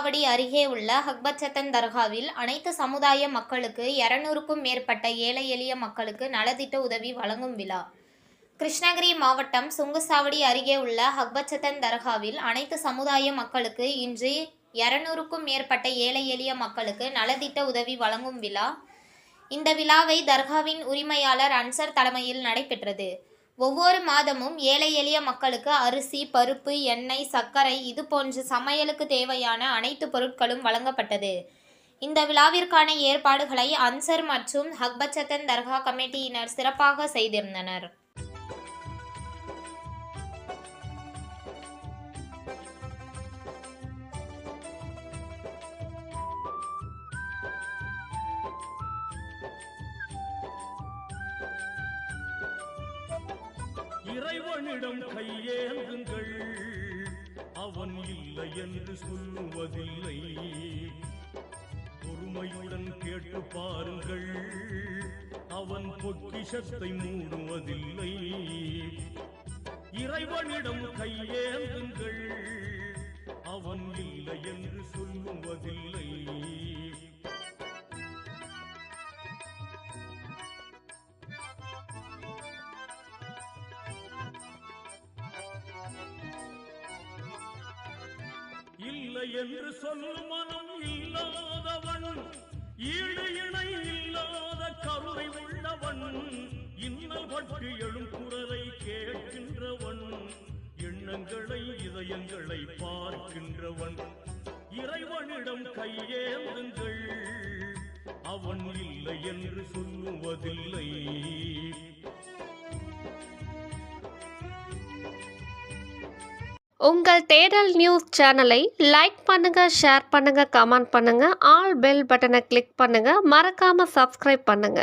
சுங்குசாவடி அருகே உள்ள ஹக்பச்சத்தன் தர்காவில் அனைத்து சமுதாய மக்களுக்கு 200க்கும் மேற்பட்ட ஏழை எளிய மக்களுக்கு நலத்திட்ட உதவி வழங்கும் விழா. கிருஷ்ணகிரி மாவட்டம் சுங்குசாவடி அருகே உள்ள ஹக்பச்சத்தன் தர்காவில் அனைத்து சமுதாய மக்களுக்கு இன்று 200க்கும் மேற்பட்ட ஏழை எளிய மக்களுக்கு நலத்திட்ட உதவி வழங்கும் விழா. இந்த விழாவை தர்காவின் உரிமையாளர் அன்சர் தலைமையில் நடைபெற்றது. ஒவ்வொரு மாதமும் ஏழை எளிய மக்களுக்கு அரிசி, பருப்பு, எண்ணெய், சர்க்கரை இதுபோன்ற சமையலுக்கு தேவையான அனைத்து பொருட்களும் வழங்கப்பட்டது. இந்த விழாவிற்கான ஏற்பாடுகளை அன்சர் மற்றும் ஹக்பச்சத்தன் தர்கா கமிட்டியினர் சிறப்பாக செய்திருந்தனர். இறைவனிடம் கையேந்துங்கள், அவன் இல்லை என்று சொல்லுவதில்லை. பொறுமையுடன் கேட்டு பாருங்கள், அவன் பொக்கிஷத்தை மூடுவதில்லை. இறைவனிடம் கையேந்துங்கள், அவன் இல்லை என்று சொல்லுவதில்லை. இல்லை என்று சொல்லும் மனம் இல்லாதவன், ஈடு இணை இல்லாத கருணை உள்ளவன், இன்னல் பற்றி எழும் குரலை கேட்கின்றவன், எண்ணங்களை இதயங்களை பார்க்கின்றவன். இறைவனிடம் கையேந்துங்கள், அவன் இல்லை என்று சொல்லுவதில்லை. உங்கள் தேடல் நியூஸ் சேனலை லைக் பண்ணுங்க, ஷேர் பண்ணுங்க, கமெண்ட் பண்ணுங்க, ஆல் பெல் பட்டனை கிளிக் பண்ணுங்க, மறக்காம சப்ஸ்கிரைப் பண்ணுங்க.